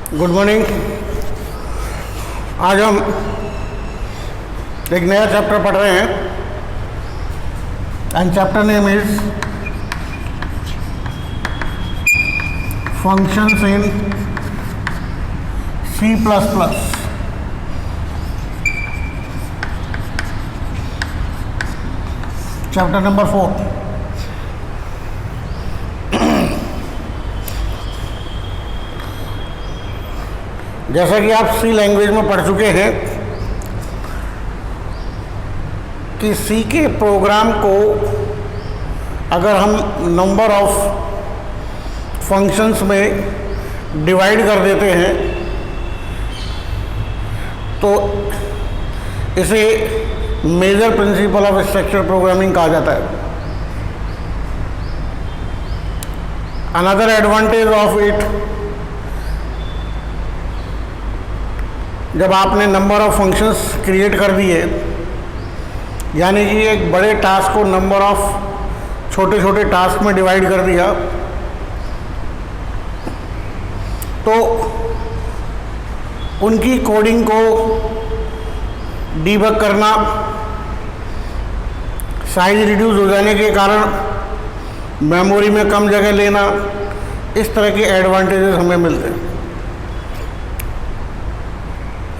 Good morning. आज हम एक नया चैप्टर पढ़ रहे हैं and chapter name is functions in C++। Chapter number 4। जैसा कि आप सी लैंग्वेज में पढ़ चुके हैं कि सी के प्रोग्राम को अगर हम नंबर ऑफ फंक्शंस में डिवाइड कर देते हैं तो इसे major principle of structure programming कहा जाता है। अनदर एडवांटेज ऑफ इट, जब आपने नंबर ऑफ फंक्शंस क्रिएट कर दिए, यानी कि एक बड़े टास्क को नंबर ऑफ छोटे छोटे टास्क में डिवाइड कर दिया, तो उनकी कोडिंग को डीबग करना, साइज रिड्यूस हो जाने के कारण मेमोरी में कम जगह लेना, इस तरह के एडवांटेजेस हमें मिलते हैं।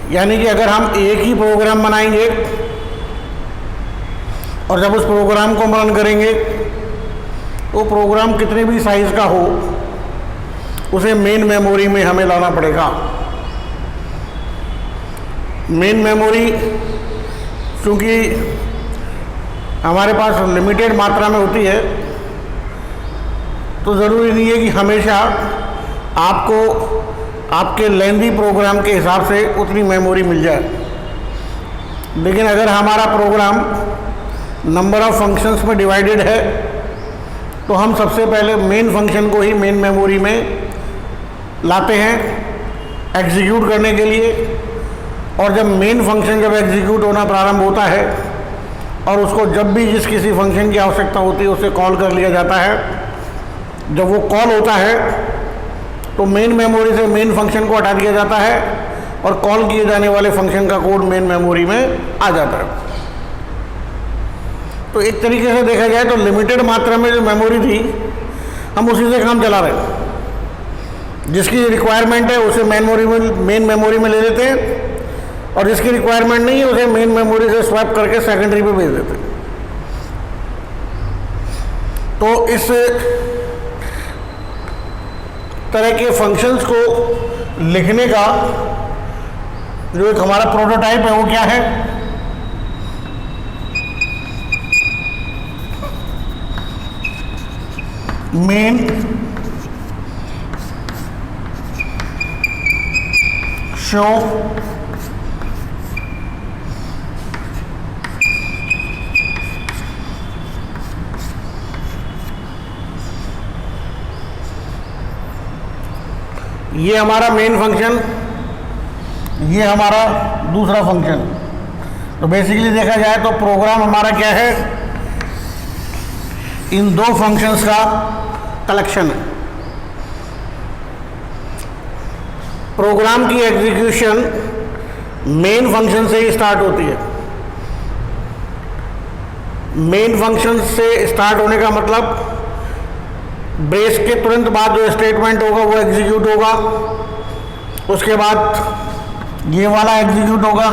यानी कि अगर हम एक ही प्रोग्राम बनाएंगे और जब उस प्रोग्राम को रन करेंगे तो प्रोग्राम कितने भी साइज का हो उसे मेन मेमोरी में हमें लाना पड़ेगा। मेन मेमोरी क्योंकि हमारे पास लिमिटेड मात्रा में होती है, तो ज़रूरी नहीं है कि हमेशा आपको आपके लेंदी प्रोग्राम के हिसाब से उतनी मेमोरी मिल जाए। लेकिन अगर हमारा प्रोग्राम नंबर ऑफ फंक्शंस में डिवाइडेड है तो हम सबसे पहले मेन फंक्शन को ही मेन मेमोरी में लाते हैं एग्जीक्यूट करने के लिए। और जब मेन फंक्शन जब एग्जीक्यूट होना प्रारंभ होता है और उसको जब भी जिस किसी फंक्शन की आवश्यकता होती है उसे कॉल कर लिया जाता है। जब वो कॉल होता है तो मेन मेमोरी से मेन फंक्शन को हटा दिया जाता है और कॉल किए जाने वाले फंक्शन का कोड मेन मेमोरी में आ जाता है। तो एक तरीके से देखा जाए तो लिमिटेड मात्रा में जो मेमोरी थी हम उसी से काम चला रहे हैं। जिसकी रिक्वायरमेंट है उसे मेन मेमोरी में ले लेते हैं और जिसकी रिक्वायरमेंट नहीं है उसे मेन मेमोरी से स्वैप करके सेकेंडरी पे भेज देते हैं। तो इस तरह के फंक्शंस को लिखने का जो एक हमारा प्रोटोटाइप है वो क्या है, मेन शो ये हमारा मेन फंक्शन, ये हमारा दूसरा फंक्शन। तो बेसिकली देखा जाए तो प्रोग्राम हमारा क्या है, इन दो फंक्शंस का कलेक्शन है। प्रोग्राम की एग्जीक्यूशन मेन फंक्शन से ही स्टार्ट होती है। मेन फंक्शन से स्टार्ट होने का मतलब ब्रेस के तुरंत बाद जो स्टेटमेंट होगा वो एग्जीक्यूट होगा, उसके बाद ये वाला एग्जीक्यूट होगा,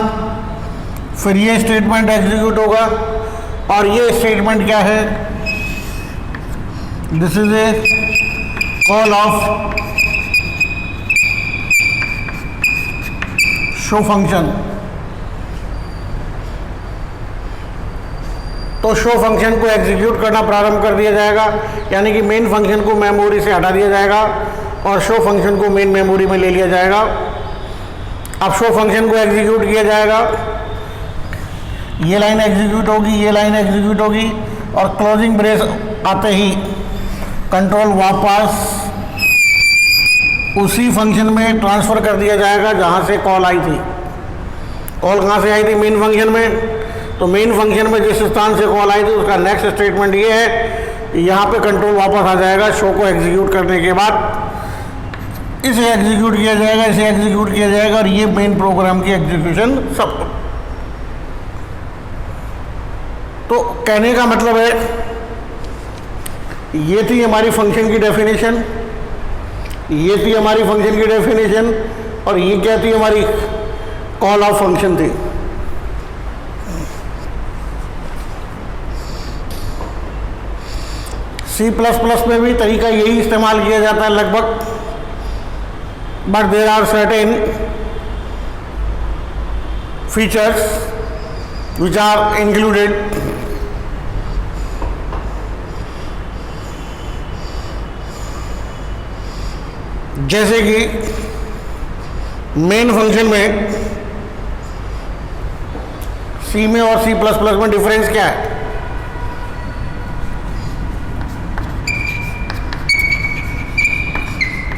फिर ये स्टेटमेंट एग्जीक्यूट होगा और ये स्टेटमेंट क्या है, this is a call of show function. तो शो फंक्शन को एग्जीक्यूट करना प्रारंभ कर दिया जाएगा, यानी कि मेन फंक्शन को मेमोरी से हटा दिया जाएगा और शो फंक्शन को मेन मेमोरी में ले लिया जाएगा। अब शो फंक्शन को एग्जीक्यूट किया जाएगा, ये लाइन एग्जीक्यूट होगी, ये लाइन एग्जीक्यूट होगी और क्लोजिंग ब्रेस आते ही कंट्रोल वापस उसी फंक्शन में ट्रांसफ़र कर दिया जाएगा जहाँ से कॉल आई थी। कॉल कहाँ से आई थी, मेन फंक्शन में। तो मेन फंक्शन में जिस स्थान से कॉल आई थी उसका नेक्स्ट स्टेटमेंट ये है, यहाँ पे कंट्रोल वापस आ जाएगा शो को एग्जीक्यूट करने के बाद। इसे एग्जीक्यूट किया जाएगा, इसे एग्जीक्यूट किया जाएगा, और ये मेन प्रोग्राम की एग्जीक्यूशन सब। तो कहने का मतलब है ये थी हमारी फंक्शन की डेफिनेशन, ये थी हमारी फंक्शन की डेफिनेशन, और ये क्या थी, हमारी कॉल ऑफ फंक्शन थी। C++ में भी तरीका यही इस्तेमाल किया जाता है लगभग, but there are certain features which are included. जैसे कि मेन फंक्शन में C में और C++ में डिफरेंस क्या है?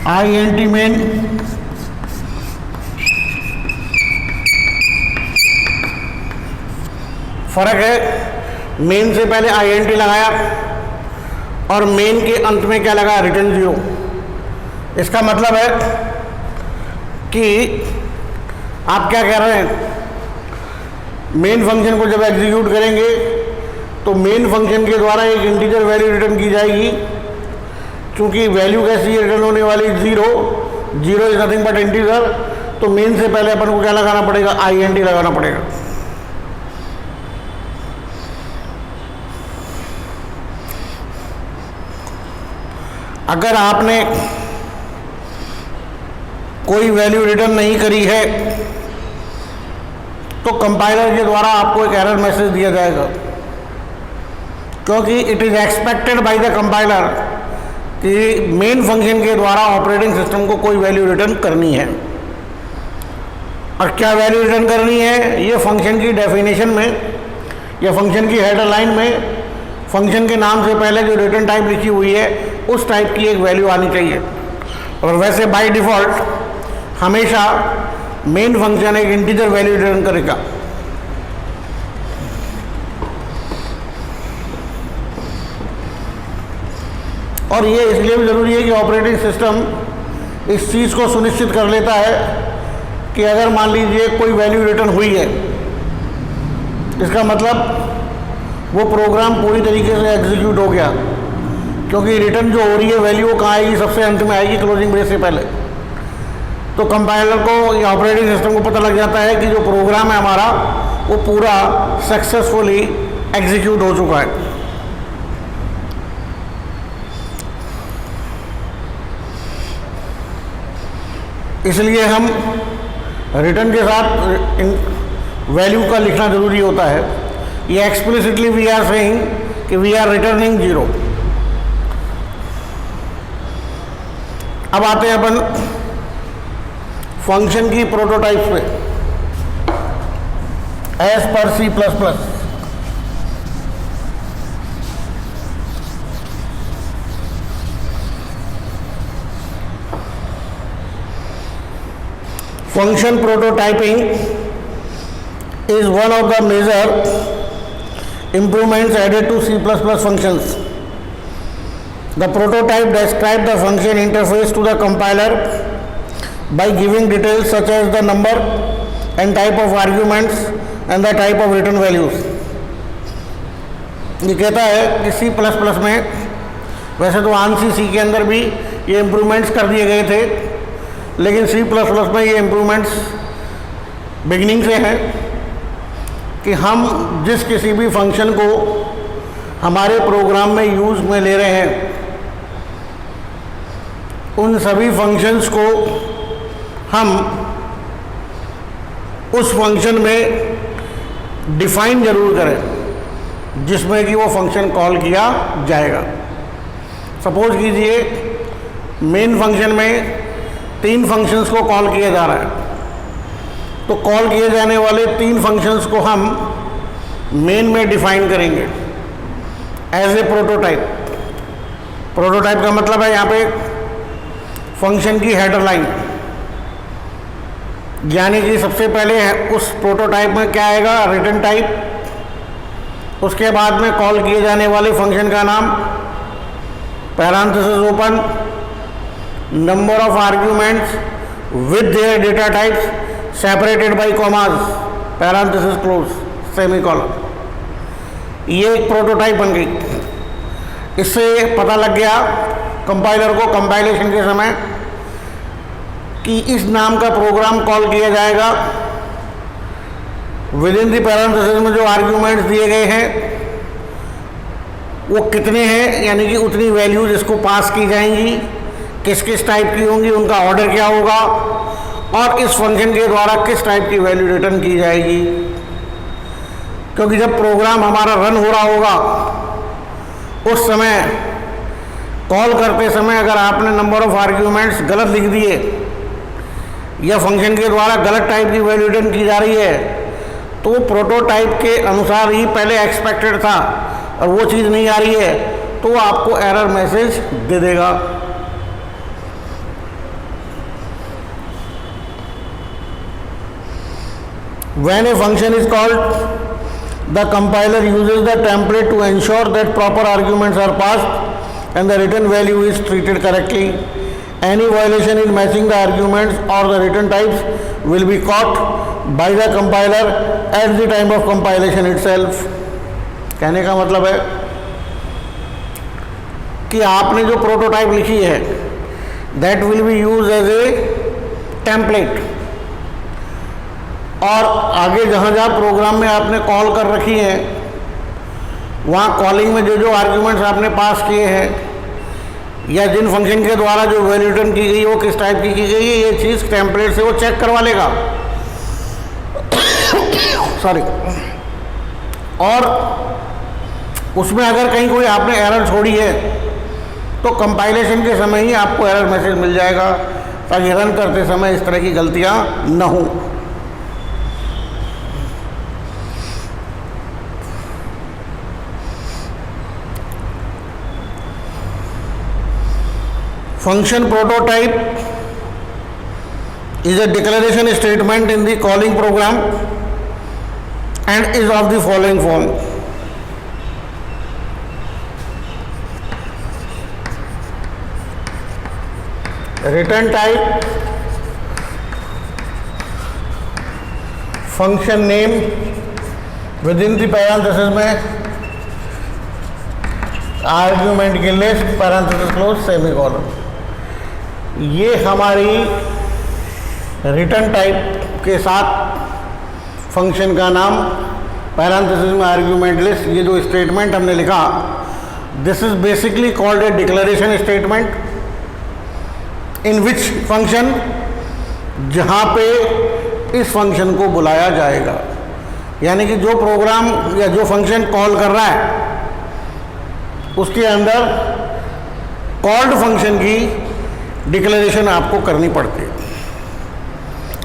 INT मेन फर्क है, मेन से पहले INT लगाया और मेन के अंत में क्या लगा, रिटर्न 0। इसका मतलब है कि आप क्या कह रहे हैं, मेन फंक्शन को जब एग्जीक्यूट करेंगे तो मेन फंक्शन के द्वारा एक इंटीजर वैल्यू रिटर्न की जाएगी। क्योंकि वैल्यू कैसी रिटर्न होने वाली, 0 इज नथिंग बट इंटीजर, तो मेन से पहले अपन को क्या लगाना पड़ेगा, INT लगाना पड़ेगा। अगर आपने कोई वैल्यू रिटर्न नहीं करी है तो कंपाइलर के द्वारा आपको एक एरर मैसेज दिया जाएगा, क्योंकि it is expected bye the compiler कि मेन फंक्शन के द्वारा ऑपरेटिंग सिस्टम को कोई वैल्यू रिटर्न करनी है। और क्या वैल्यू रिटर्न करनी है, ये फंक्शन की डेफिनेशन में या फंक्शन की हेडर लाइन में फंक्शन के नाम से पहले जो रिटर्न टाइप लिखी हुई है उस टाइप की एक वैल्यू आनी चाहिए। और वैसे बाय डिफ़ॉल्ट हमेशा मेन फंक्शन एक इंटीजर वैल्यू रिटर्न करेगा। और ये इसलिए भी ज़रूरी है कि ऑपरेटिंग सिस्टम इस चीज़ को सुनिश्चित कर लेता है कि अगर मान लीजिए कोई वैल्यू रिटर्न हुई है, इसका मतलब वो प्रोग्राम पूरी तरीके से एग्जीक्यूट हो गया, क्योंकि रिटर्न जो हो रही है वैल्यू कहाँ आएगी, सबसे अंत में आएगी, क्लोजिंग ब्रेस से पहले। तो कंपाइलर को या ऑपरेटिंग सिस्टम को पता लग जाता है कि जो प्रोग्राम है हमारा वो पूरा सक्सेसफुली एग्जीक्यूट हो चुका है। इसलिए हम रिटर्न के साथ वैल्यू का लिखना ज़रूरी होता है। ये एक्सप्लिसिटली वी आर सेइंग कि वी आर रिटर्निंग 0। अब आते हैं अपन फंक्शन की प्रोटोटाइप पे as per C++। Function prototyping is one of the major improvements added to C++ functions. The prototype describes the function interface to the compiler by giving details such as the number and type of arguments and the type of return values. ये कहता है कि C++ में, वैसे तो ANSI C के अंदर भी ये इम्प्रूवमेंट्स कर दिए गए थे, लेकिन C++ में ये इम्प्रूवमेंट्स बिगिनिंग से हैं कि हम जिस किसी भी फंक्शन को हमारे प्रोग्राम में यूज़ में ले रहे हैं, उन सभी फंक्शंस को हम उस फंक्शन में डिफाइन जरूर करें जिसमें कि वो फंक्शन कॉल किया जाएगा। सपोज कीजिए मेन फंक्शन में 3 फंक्शंस को कॉल किया जा रहा है, तो कॉल किए जाने वाले 3 फंक्शंस को हम मेन में डिफाइन करेंगे एज ए प्रोटोटाइप। प्रोटोटाइप का मतलब है यहाँ पे फंक्शन की हेडर लाइन, यानी कि सबसे पहले उस प्रोटोटाइप में क्या आएगा, रिटर्न टाइप, उसके बाद में कॉल किए जाने वाले फंक्शन का नाम, parenthesis open, number of arguments with their data types separated by commas, parenthesis close, semicolon. ये एक प्रोटोटाइप बन गई। इससे पता लग गया कंपाइलर को कंपाइलेशन के समय कि इस नाम का प्रोग्राम कॉल किया जाएगा, विद इन दी पैरेंथेसिस में जो आर्ग्यूमेंट्स दिए गए हैं वो कितने हैं, यानी कि उतनी वैल्यूज इसको पास की जाएंगी, किस किस टाइप की होंगी, उनका ऑर्डर क्या होगा और इस फंक्शन के द्वारा किस टाइप की वैल्यू रिटर्न की जाएगी। क्योंकि जब प्रोग्राम हमारा रन हो रहा होगा उस समय कॉल करते समय अगर आपने नंबर ऑफ आर्ग्यूमेंट्स गलत लिख दिए या फंक्शन के द्वारा गलत टाइप की वैल्यू रिटर्न की जा रही है तो वो प्रोटोटाइप के अनुसार ही पहले एक्सपेक्टेड था और वो चीज़ नहीं आ रही है तो वो आपको एरर मैसेज दे देगा। When a function is called, the compiler uses the template to ensure that proper arguments are passed and the return value is treated correctly. Any violation in matching the arguments or the return types will be caught by the compiler at the time of compilation itself. कहने का मतलब है कि आपने जो prototype लिखी है that will be used as a template, और आगे जहाँ जहाँ प्रोग्राम में आपने कॉल कर रखी है वहाँ कॉलिंग में जो जो आर्ग्यूमेंट्स आपने पास किए हैं या जिन फंक्शन के द्वारा जो वैल्यू रिटर्न की गई वो किस टाइप की गई है, ये चीज़ टेम्पलेट से वो चेक करवा लेगा। सॉरी। और उसमें अगर कहीं कोई आपने एरर छोड़ी है तो कंपाइलेशन के समय ही आपको एरर मैसेज मिल जाएगा ताकि रन करते समय इस तरह की गलतियाँ न हो। Function prototype is a declaration statement in the calling program and is of the following form. Return type, function name within the parenthesis में आर्ग्यूमेंट की लिस्ट, पैरेंथेसिस क्लोज, सेमीकोलन। ये हमारी रिटर्न टाइप के साथ फंक्शन का नाम, parenthesis में argument list, ये जो स्टेटमेंट हमने लिखा this is basically called a declaration statement in which function, जहाँ पे इस फंक्शन को बुलाया जाएगा, यानी कि जो प्रोग्राम या जो फंक्शन कॉल कर रहा है उसके अंदर कॉल्ड फंक्शन की डिक्लेरेशन आपको करनी पड़ती है।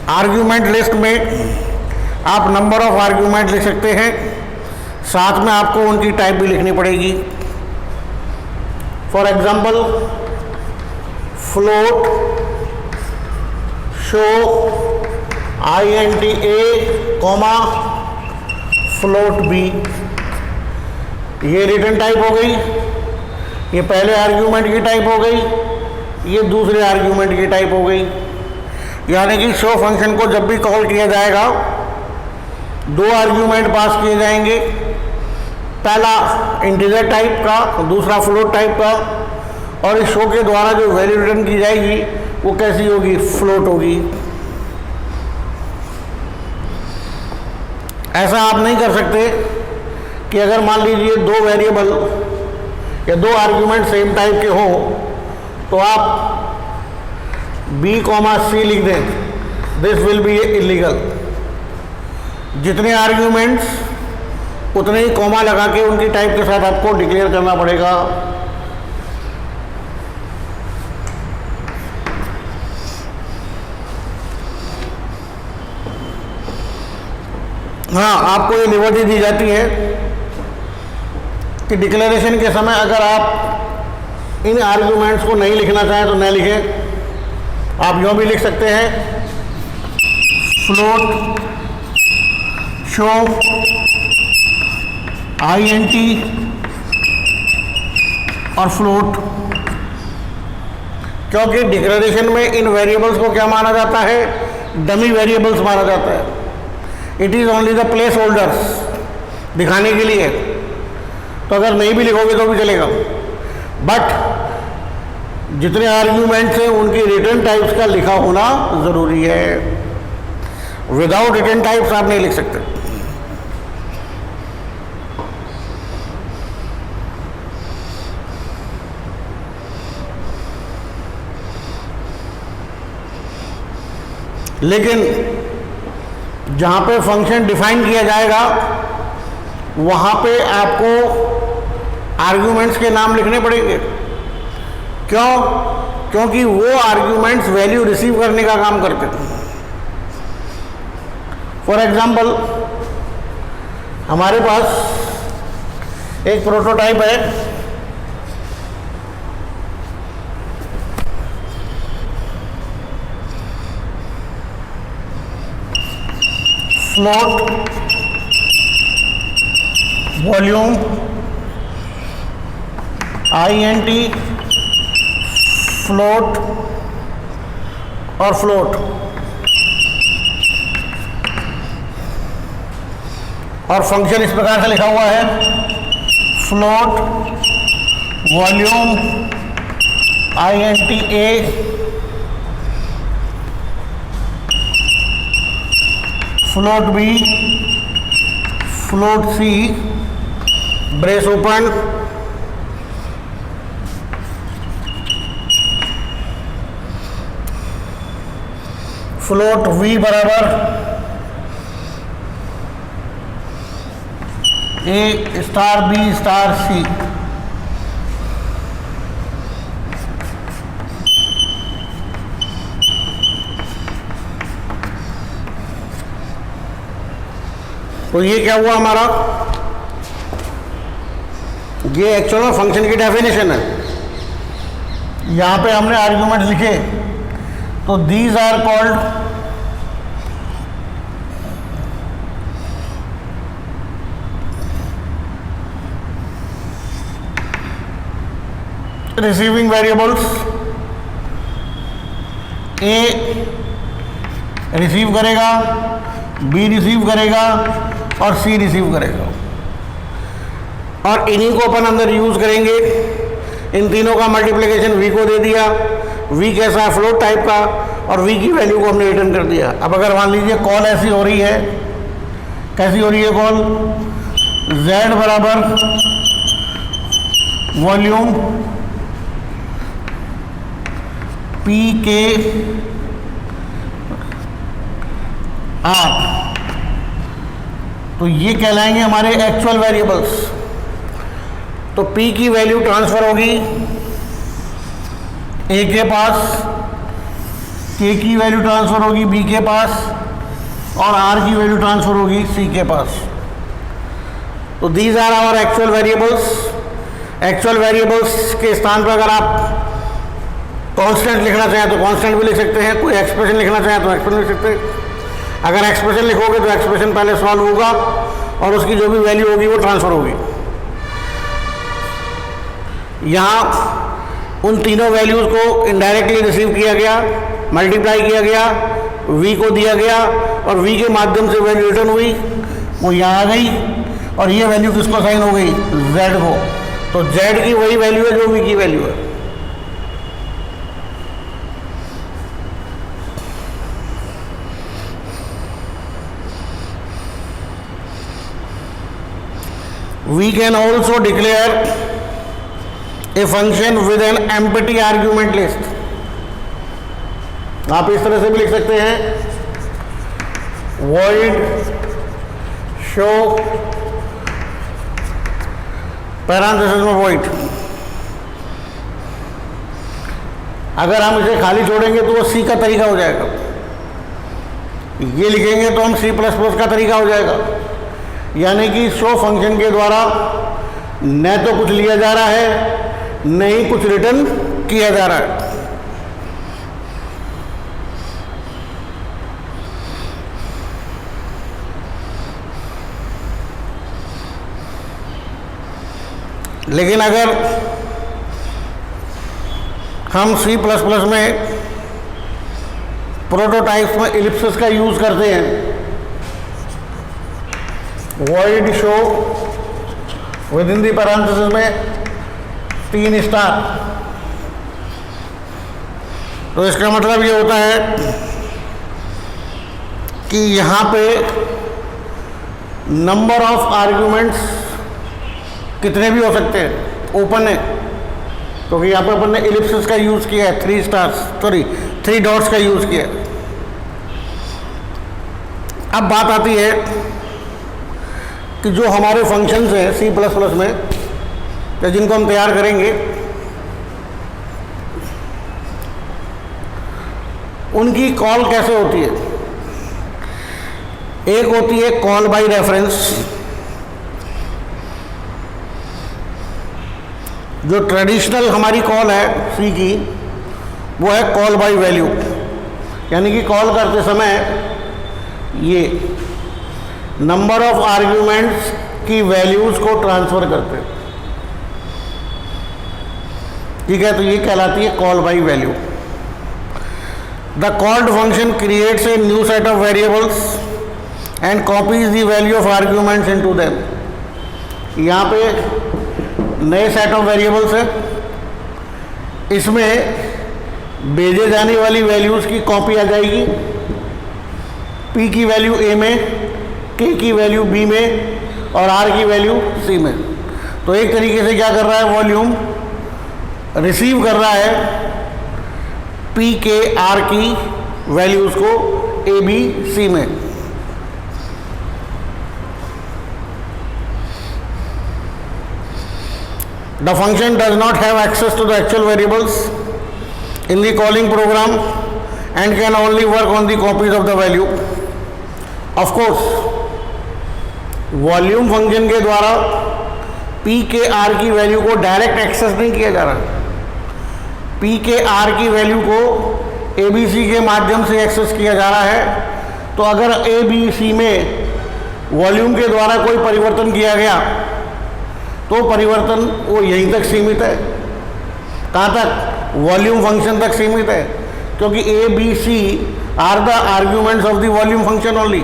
आर्ग्यूमेंट लिस्ट में आप नंबर ऑफ आर्ग्यूमेंट लिख सकते हैं, साथ में आपको उनकी टाइप भी लिखनी पड़ेगी। For example float, show, INTA, comma, float b, ये रिटर्न टाइप हो गई, ये पहले आर्ग्यूमेंट की टाइप हो गई, ये दूसरे आर्ग्यूमेंट की टाइप हो गई। यानी कि शो फंक्शन को जब भी कॉल किया जाएगा दो आर्ग्यूमेंट पास किए जाएंगे, पहला इंटीजर टाइप का, दूसरा फ्लोट टाइप का, और इस शो के द्वारा जो वैल्यू रिटर्न की जाएगी वो कैसी होगी, फ्लोट होगी। ऐसा आप नहीं कर सकते कि अगर मान लीजिए दो वेरिएबल या दो आर्ग्यूमेंट सेम टाइप के हों तो आप B, C लिख दें, दिस विल बी इलीगल। जितने आर्ग्यूमेंट्स उतने ही कॉमा लगा के उनकी टाइप के साथ आपको डिक्लेयर करना पड़ेगा। हाँ, आपको ये लिबर्टी दी जाती है कि डिक्लेरेशन के समय अगर आप इन आर्ग्यूमेंट्स को नहीं लिखना चाहें तो नहीं लिखें। आप यूँ भी लिख सकते हैं फ्लोट, शो, INT और फ्लोट, क्योंकि डिक्लेरेशन में इन वेरिएबल्स को क्या माना जाता है, डमी वेरिएबल्स माना जाता है। It is only the place holders, दिखाने के लिए। तो अगर नहीं भी लिखोगे तो भी चलेगा, बट जितने आर्ग्यूमेंट्स हैं उनकी रिटर्न टाइप्स का लिखा होना ज़रूरी है। विदाउट रिटर्न टाइप्स आप नहीं लिख सकते। लेकिन जहाँ पे फंक्शन डिफाइन किया जाएगा वहाँ पे आपको आर्ग्यूमेंट्स के नाम लिखने पड़ेंगे। क्यों? क्योंकि वो आर्ग्यूमेंट्स वैल्यू रिसीव करने का काम करते हैं। फॉर एग्जाम्पल, हमारे पास एक प्रोटोटाइप है, फ्लोट वॉल्यूम INT फ्लोट और फ्लोट, और फंक्शन इस प्रकार से लिखा हुआ है, float volume INT A float B float C brace open float V बराबर A star B star C। तो ये क्या हुआ हमारा, ये एक्चुअल में फंक्शन की डेफिनेशन है। यहाँ पे हमने आर्ग्यूमेंट लिखे, तो these are called receiving variables. A receive करेगा, बी रिसीव करेगा और सी रिसीव करेगा, और इन्हीं को अपन अंदर यूज करेंगे। इन तीनों का मल्टीप्लिकेशन वी को दे दिया, वी कैसा है, फ्लोट टाइप का, और वी की वैल्यू को हमने रिटर्न कर दिया। अब अगर मान लीजिए कॉल ऐसी हो रही है, कैसी हो रही है कॉल, z बराबर वॉल्यूम P के R, तो ये कहलाएंगे हमारे एक्चुअल वेरिएबल्स। तो P की वैल्यू ट्रांसफर होगी A के पास, K की वैल्यू ट्रांसफर होगी B के पास, और R की वैल्यू ट्रांसफर होगी C के पास। तो these are our actual variables. Actual variables के स्थान पर अगर आप कांस्टेंट लिखना चाहें तो कांस्टेंट भी लिख सकते हैं, कोई एक्सप्रेशन लिखना चाहें तो एक्सप्रेशन लिख सकते हैं। अगर एक्सप्रेशन लिखोगे तो एक्सप्रेशन पहले सॉल्व होगा और उसकी जो भी वैल्यू होगी वो ट्रांसफर होगी। यहाँ उन तीनों वैल्यूज को इनडायरेक्टली रिसीव किया गया, मल्टीप्लाई किया गया, v को दिया गया, और v के माध्यम से वैल्यू रिटर्न हुई, वो यहाँ आ गई, और ये वैल्यू किसको साइन हो गई, z को। तो z की वही वैल्यू है जो v की वैल्यू है। We can also declare a function with an empty argument list। आप इस तरह से भी लिख सकते हैं, void show पैरेंथेसिस में void। अगर हम इसे खाली छोड़ेंगे तो वो C का तरीका हो जाएगा, ये लिखेंगे तो हम C++ का तरीका हो जाएगा। यानी कि शो फंक्शन के द्वारा न तो कुछ लिया जा रहा है, न ही कुछ रिटर्न किया जा रहा है। लेकिन अगर हम C++ में प्रोटोटाइप्स में इलिप्सिस का यूज़ करते हैं। Void show with in the parenthesis में 3 स्टार। तो इसका मतलब ये होता है कि यहाँ पे नंबर ऑफ आर्ग्यूमेंट्स कितने भी हो सकते हैं, ओपन है, क्योंकि यहाँ पे अपन ने इलिप्सिस का यूज़ किया है, 3 डॉट्स का यूज़ किया है। अब बात आती है कि जो हमारे फंक्शंस हैं C++ में, या जिनको हम तैयार करेंगे, उनकी कॉल कैसे होती है। एक होती है कॉल बाय रेफरेंस, जो ट्रेडिशनल हमारी कॉल है सी की, वो है कॉल बाय वैल्यू, यानी कि कॉल करते समय ये नंबर ऑफ आर्ग्यूमेंट्स की वैल्यूज को ट्रांसफर करते हैं। ठीक है, तो ये कहलाती है call by value. The called function creates a new set of variables and copies the value of arguments into them. यहाँ पे नए सेट ऑफ वेरिएबल्स है, इसमें भेजे जाने वाली वैल्यूज की कॉपी आ जाएगी। P की वैल्यू A में, K की वैल्यू B में और R की वैल्यू C में। तो एक तरीके से क्या कर रहा है, वॉल्यूम रिसीव कर रहा है P के R की वैल्यूज को A B C में। The function does not have access to the actual variables in the calling program and can only work on the copies of the value. Of course, volume function के द्वारा P के R की value को direct access नहीं किया जा रहा। P के R की वैल्यू को ABC के माध्यम से एक्सेस किया जा रहा है। तो अगर ABC में वॉल्यूम के द्वारा कोई परिवर्तन किया गया तो परिवर्तन वो यहीं तक सीमित है। कहाँ तक? वॉल्यूम फंक्शन तक सीमित है, क्योंकि ABC are the arguments of the volume function only.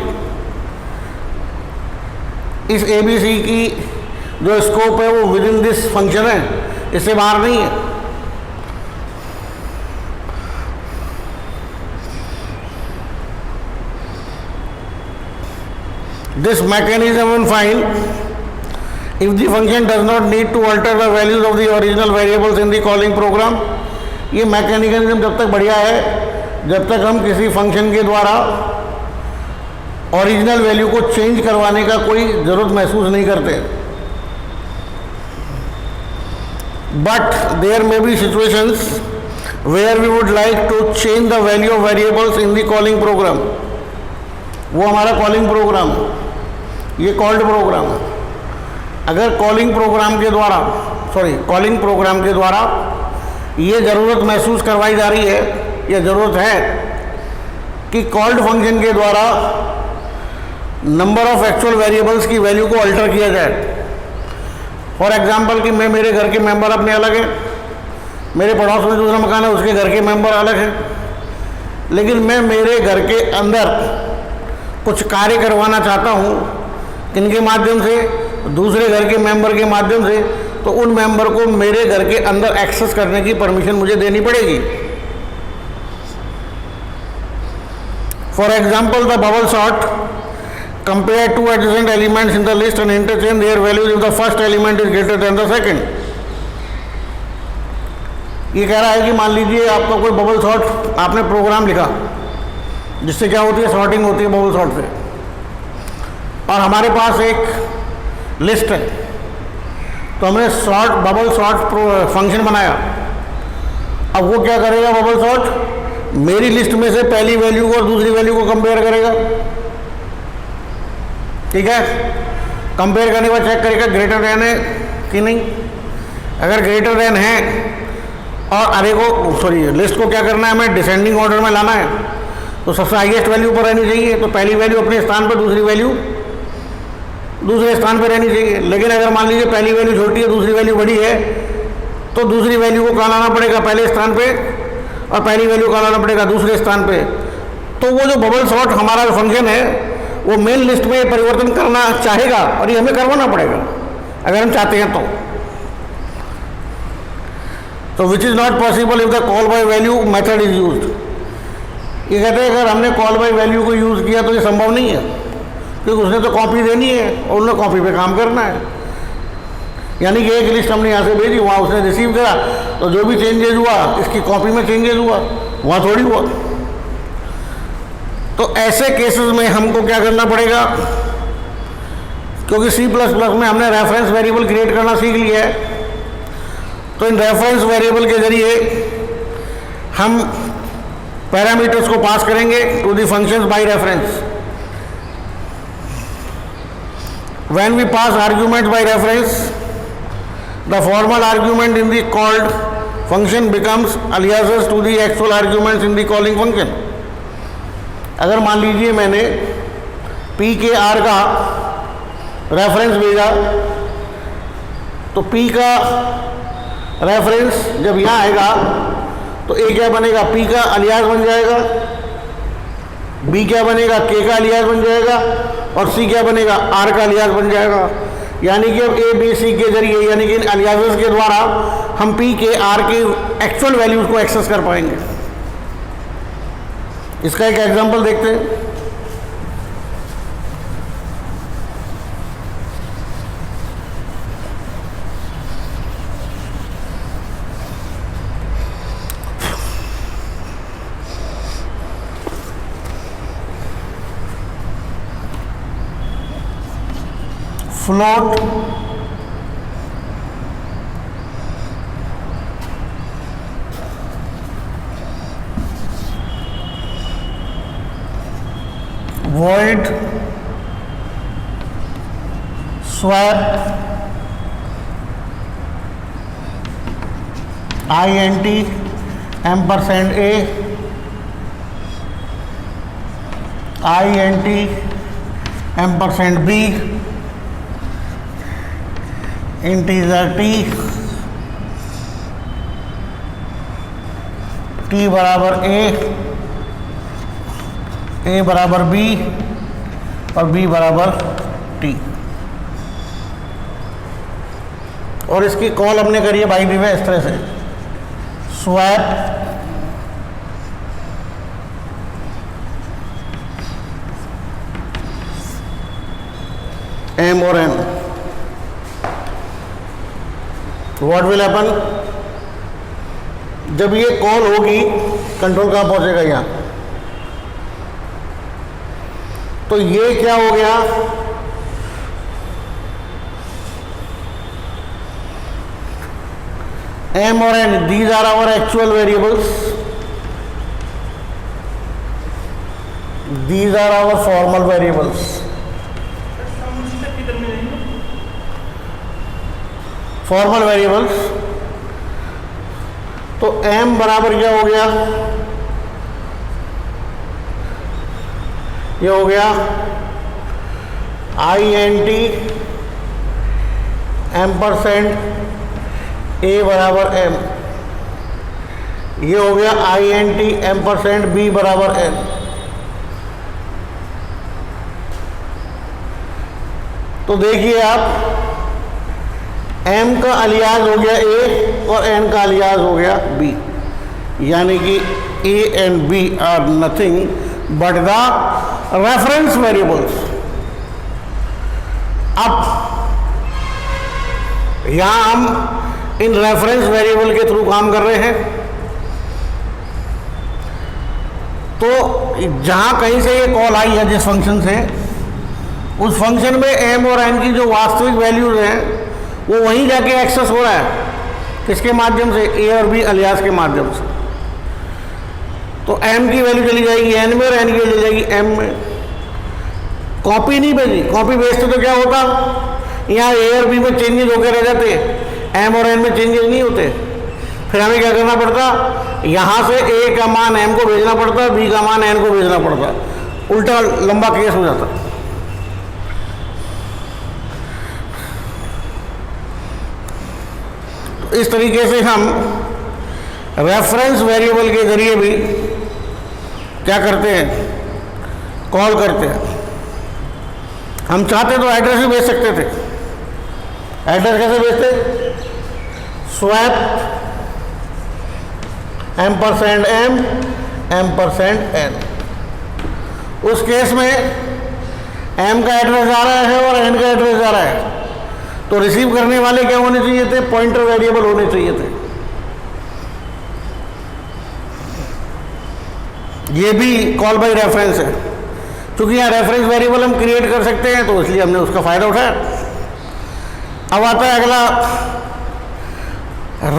इस ABC की जो स्कोप है वो विद इन दिस फंक्शन है, इससे बाहर नहीं है। This mechanism will find if the function does not need to alter the values of the original variables in the calling program। ये मैकेनिज्म जब तक बढ़िया है जब तक हम किसी फंक्शन के द्वारा ओरिजिनल वैल्यू को चेंज करवाने का कोई ज़रूरत महसूस नहीं करते। But there may be situations where we would like to change the value of variables in the calling program. वो हमारा कॉलिंग प्रोग्राम है, ये कॉल्ड प्रोग्राम है। अगर कॉलिंग प्रोग्राम के द्वारा ये ज़रूरत महसूस करवाई जा रही है, या ज़रूरत है कि कॉल्ड फंक्शन के द्वारा नंबर ऑफ एक्चुअल वेरिएबल्स की वैल्यू को अल्टर किया जाए। फॉर एग्जांपल कि मैं, मेरे घर के मेंबर अपने अलग हैं, मेरे पड़ोस में दूसरा मकान है उसके घर के मेंबर अलग हैं, लेकिन मैं मेरे घर के अंदर कुछ कार्य करवाना चाहता हूँ किनके माध्यम से, दूसरे घर के मेंबर के माध्यम से, तो उन मेंबर को मेरे घर के अंदर एक्सेस करने की परमिशन मुझे देनी पड़ेगी। For example the bubble sort compare two adjacent elements in the list and interchange there values if the first element is greater than the second. ये कह रहा है कि मान लीजिए आपका कोई बबल सॉर्ट आपने प्रोग्राम लिखा जिससे क्या होती है, सॉर्टिंग होती है बबल सॉर्ट से, और हमारे पास एक लिस्ट है, तो हमने बबल सॉर्ट फंक्शन बनाया। अब वो क्या करेगा, बबल सॉर्ट मेरी लिस्ट में से पहली वैल्यू को और दूसरी वैल्यू को कंपेयर करेगा। ठीक है, कंपेयर करने के बाद चेक करेगा ग्रेटर देन है कि नहीं। अगर ग्रेटर देन है और अरे को लिस्ट को क्या करना है, हमें डिसेंडिंग ऑर्डर में लाना है, तो सबसे हाईएस्ट वैल्यू पर रहनी चाहिए। तो पहली वैल्यू अपने स्थान पर, दूसरी वैल्यू दूसरे स्थान पर रहनी चाहिए। लेकिन अगर मान लीजिए पहली वैल्यू छोटी है दूसरी वैल्यू बड़ी है, तो दूसरी वैल्यू को कहाँ लाना पड़ेगा, पहले स्थान पे, और पहली वैल्यू कहाँ लाना पड़ेगा, दूसरे स्थान पे। तो वो जो बबल सॉर्ट हमारा जो फंक्शन है वो मेन लिस्ट में परिवर्तन करना चाहेगा और ये हमें करवाना पड़ेगा अगर हम चाहते हैं तो which is not possible if the call by value method is used. ये कहते हैं अगर हमने कॉल बाय वैल्यू को यूज़ किया तो ये संभव नहीं है, क्योंकि उसने तो कॉपी देनी है और उसने कॉपी पे काम करना है। यानी कि एक लिस्ट हमने यहाँ से भेजी, वहाँ उसने रिसीव करा, तो जो भी चेंजेज हुआ इसकी कॉपी में चेंजेज हुआ, वहाँ थोड़ी हुआ। तो ऐसे केसेस में हमको क्या करना पड़ेगा, क्योंकि C++ में हमने रेफरेंस वेरिएबल क्रिएट करना सीख लिया है, तो इन रेफरेंस वेरिएबल के जरिए हम पैरामीटर्स को पास करेंगे to the functions by reference. When we pass argument by reference, the formal argument in the called function becomes aliases to the actual arguments in the calling function। अगर मान लीजिए मैंने P के R का reference भेजा, तो P का reference जब यहाँ आएगा तो A क्या बनेगा, P का अलियास बन जाएगा, B क्या बनेगा, K का अलियास बन जाएगा, और C क्या बनेगा, R का अलियास बन जाएगा। यानी कि अब A B C के जरिए, यानी कि अलियासेस के द्वारा हम P के R के एक्चुअल वैल्यूज को एक्सेस कर पाएंगे। इसका एक एग्जांपल देखते हैं। Float void swap int ampersand a int ampersand b integer t बराबर a बराबर b और b बराबर t। और इसकी कॉल हमने करी है बाई द वे इस तरह से, स्वैप m और n। व्हाट विल हैपन, जब ये कॉल होगी कंट्रोल कहाँ पहुंचेगा, यहाँ। तो ये क्या हो गया, m और n, these are our actual variables, these are our formal variables। Formal variables, तो m बराबर क्या हो गया, ये हो गया int ampersand a बराबर m, ये हो गया int ampersand b बराबर n। तो देखिए आप, m का अलियास हो गया a और n का अलियास हो गया b, यानी कि a and b are nothing but the reference variables. अब यहां हम इन रेफरेंस वेरिएबल के थ्रू काम कर रहे हैं, तो जहां कहीं से ये कॉल आई है जिस फंक्शन से, उस फंक्शन में m और n की जो वास्तविक वैल्यूज हैं वो वहीं जाके एक्सेस हो रहा है, किसके माध्यम से, a और b अलियास के माध्यम से। तो m की वैल्यू चली जाएगी n में और n की चली जाएगी m में। कॉपी नहीं भेजी, कॉपी भेजते तो क्या होता, यहाँ a और b में चेंजेस होकर रह जाते, m और n में चेंजेस नहीं होते। फिर हमें क्या करना पड़ता, यहाँ से a का मान m को भेजना पड़ता, b का मान n को भेजना पड़ता, उल्टा लंबा केस हो जाता। तो इस तरीके से हम रेफरेंस वेरिएबल के जरिए भी क्या करते हैं, कॉल करते हैं। हम चाहते तो एड्रेस भी भेज सकते थे। एड्रेस कैसे भेजते? Swap $m $n। उस केस में m का एड्रेस आ रहा है और n का एड्रेस आ रहा है, तो रिसीव करने वाले क्या होने चाहिए थे? पॉइंटर वेरिएबल होने चाहिए थे। ये भी कॉल बाय रेफरेंस है। क्योंकि यहाँ रेफरेंस वेरिएबल हम क्रिएट कर सकते हैं, तो इसलिए हमने उसका फायदा उठाया। अब आता है अगला,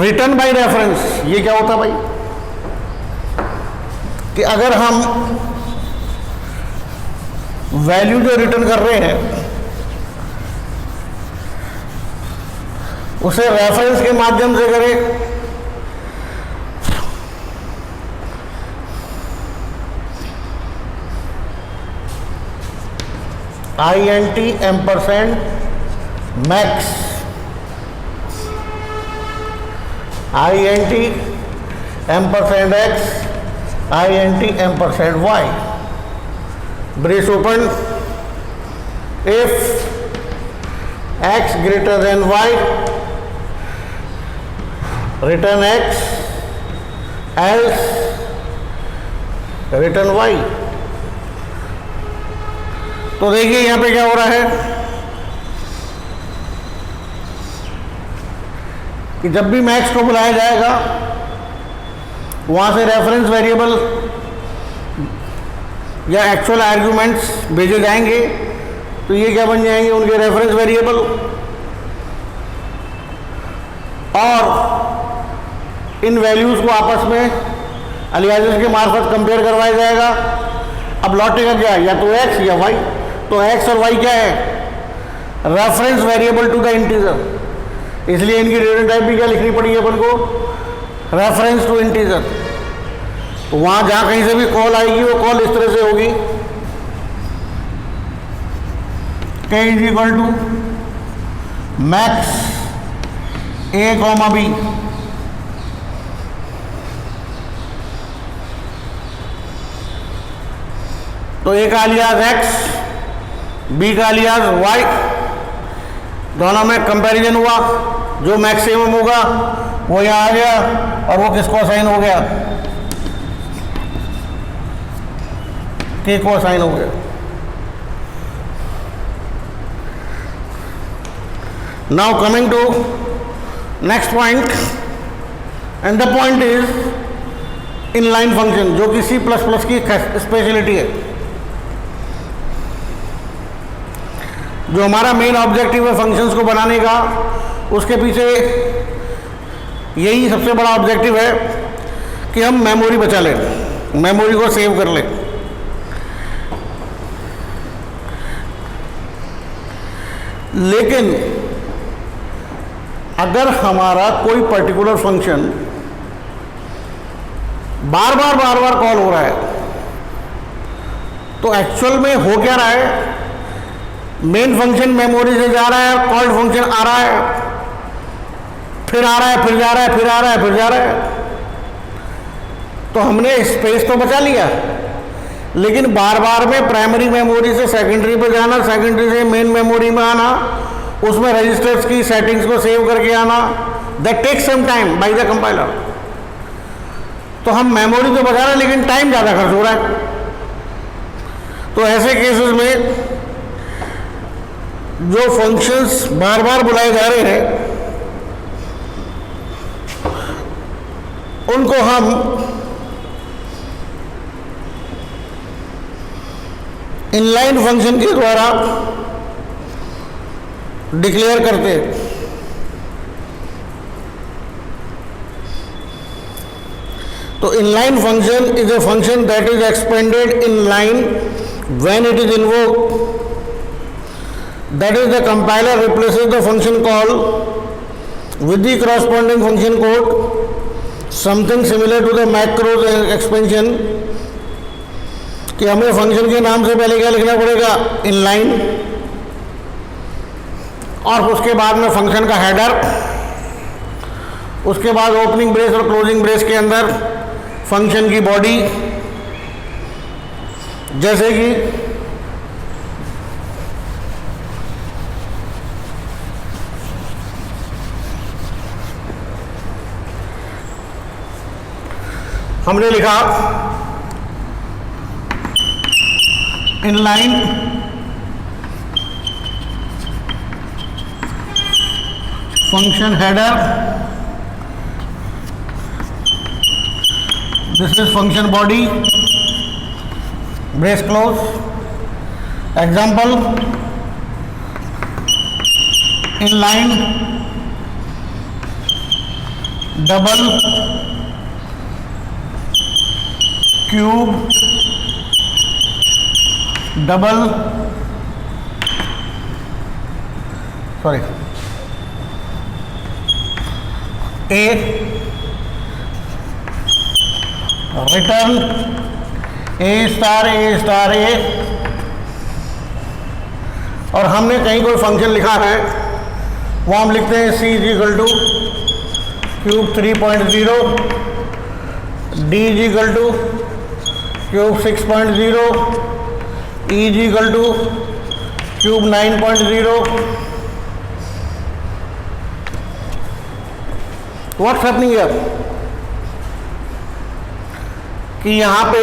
रिटर्न बाय रेफरेंस। ये क्या होता भाई? कि अगर हम वैल्यू जो रिटर्न कर रहे हैं उसे रेफरेंस के माध्यम से करें, INT $max, INT $x, INT $y, brace open, if x greater than y, return x, else return y। तो देखिए यहां पे क्या हो रहा है कि जब भी मैक्स को बुलाया जाएगा वहां से रेफरेंस वेरिएबल या एक्चुअल आर्ग्यूमेंट्स भेजे जाएंगे, तो ये क्या बन जाएंगे? उनके रेफरेंस वेरिएबल। और इन वैल्यूज को आपस में अलियासेस के मार्फत कंपेयर करवाया जाएगा। अब लौटेगा क्या? या तो x या y। तो x और y क्या है? Reference variable to the integer. इसलिए इनकी डेटा टाइप भी क्या लिखनी पड़ेगी अपन को? Reference to integer. तो वहां जहां कहीं से भी कॉल आएगी वो कॉल इस तरह से होगी, k is equal to max a, b। तो a का अलियास x, b का अलियास y, दोनों में कंपैरिजन हुआ। जो मैक्सिमम होगा वो यहाँ आ गया और वो किसको असाइन हो गया? k को असाइन हो गया। Now coming to next point, and the point is inline function, जो कि C++ की स्पेशलिटी है। जो हमारा मेन ऑब्जेक्टिव है फंक्शंस को बनाने का, उसके पीछे यही सबसे बड़ा ऑब्जेक्टिव है कि हम मेमोरी बचा लें, मेमोरी को सेव कर लें। लेकिन अगर हमारा कोई पर्टिकुलर फंक्शन बार बार कॉल हो रहा है, तो एक्चुअल में हो क्या रहा है? मेन फंक्शन मेमोरी से जा रहा है, कॉल्ड फंक्शन आ रहा है, फिर आ रहा है, फिर जा रहा है, फिर आ रहा है, फिर जा रहा है। तो हमने स्पेस तो बचा लिया, लेकिन बार बार में प्राइमरी मेमोरी से सेकेंडरी पे जाना, सेकेंडरी से मेन मेमोरी में आना, उसमें रजिस्टर्स की सेटिंग्स को सेव करके आना, that takes some time by the compiler. तो हम मेमोरी तो बचा रहे हैं लेकिन टाइम ज़्यादा खर्च हो रहा है। तो ऐसे केसेस में जो फंक्शंस बार बार बुलाए जा रहे हैं उनको हम इनलाइन फंक्शन के द्वारा डिक्लेयर करते हैं। तो inline function is a function that is expanded in line when it is invoked, that is the compiler replaces the function call with the corresponding function code, something similar to the macros expansion, कि हमें function के नाम से पहले क्या लिखना पड़ेगा? Inline, और उसके बाद में फंक्शन का हेडर, उसके बाद ओपनिंग ब्रेस और क्लोजिंग ब्रेस के अंदर फंक्शन की बॉडी, जैसे कि हमने लिखा inline function header, this is function body, brace close. Example, inline double cube double A return A star A. और हमने कहीं कोई फंक्शन लिखा है, वो हम लिखते हैं C is equal to cube 3.0, D is equal to cube 6.0, E is equal to cube 9.0। What's happening here कि यहाँ पे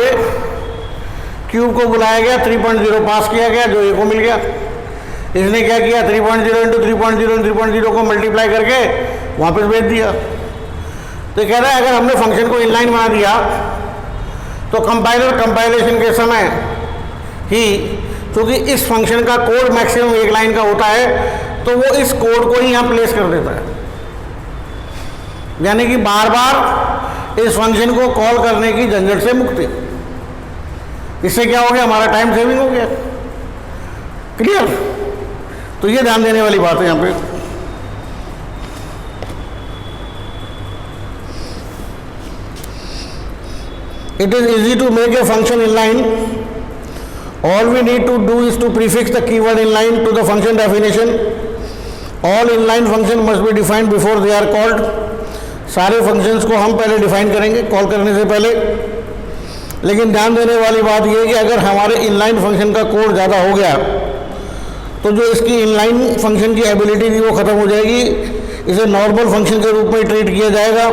क्यूब को बुलाया गया, 3.0 पास किया गया, जो ए को मिल गया। इसने क्या किया, 3.0 इंटू 3.0 3.0 को मल्टीप्लाई करके वापस भेज दिया। तो कह रहा है अगर हमने फंक्शन को इनलाइन बना दिया तो कंपाइलर कंपाइलेशन के समय ही, क्योंकि इस फंक्शन का कोड मैक्सिमम एक लाइन का होता है, तो वो इस कोड को ही यहाँ प्लेस कर देता है। यानी कि बार बार इस फंक्शन को कॉल करने की झंझट से मुक्ति। इससे क्या हो गया, हमारा टाइम सेविंग हो गया। क्लियर? तो ये ध्यान देने वाली बात है यहाँ पे। It is easy to make a function inline. All we need to do is to prefix the keyword inline to the function definition. All inline function must be defined before they are called. सारे functions को हम पहले define करेंगे call करने से पहले। लेकिन ध्यान देने वाली बात यह है कि अगर हमारे इनलाइन फंक्शन का कोड ज़्यादा हो गया तो जो इसकी इनलाइन फंक्शन की एबिलिटी थी वो ख़त्म हो जाएगी। इसे नॉर्मल फंक्शन के रूप में ट्रीट किया जाएगा।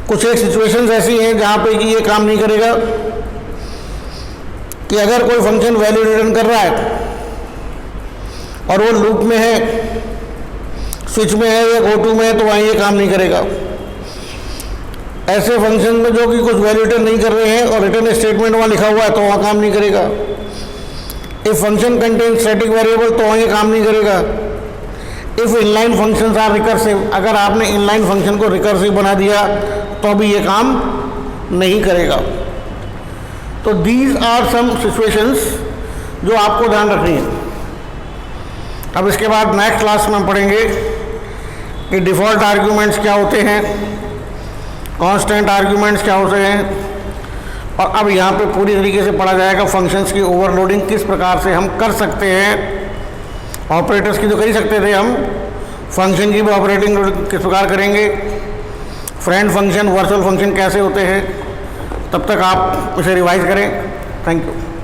कुछ एक सिचुएशंस ऐसी हैं जहाँ पे कि ये काम नहीं करेगा कि अगर कोई फंक्शन वैल्यू रिटर्न कर रहा है और वो लूप में है, स्विच में है या गो टू में है, तो वहाँ ये काम नहीं करेगा। ऐसे फंक्शन में जो कि कुछ वैल्यू रिटर्न नहीं कर रहे हैं और रिटर्न स्टेटमेंट वहाँ लिखा हुआ है, तो वहाँ काम नहीं करेगा। If function contain static variable, तो वहाँ ये काम नहीं करेगा। If inline functions are recursive, अगर आपने इनलाइन फंक्शन को रिकर्सिव बना दिया तो भी ये काम नहीं करेगा। तो दीज आर सम सिचुएशंस जो आपको ध्यान रखनी है। अब इसके बाद नेक्स्ट क्लास में हम पढ़ेंगे कि डिफ़ॉल्ट आर्ग्यूमेंट्स क्या होते हैं, कांस्टेंट आर्ग्यूमेंट्स क्या होते हैं, और अब यहाँ पे पूरी तरीके से पढ़ा जाएगा फंक्शंस की ओवरलोडिंग किस प्रकार से हम कर सकते हैं। ऑपरेटर्स की तो कर ही सकते थे हम, फंक्शन की भी ऑपरेटिंग किस प्रकार करेंगे, फ्रेंड फंक्शन वर्चुअल फंक्शन कैसे होते हैं। तब तक आप इसे रिवाइज करें। Thank you.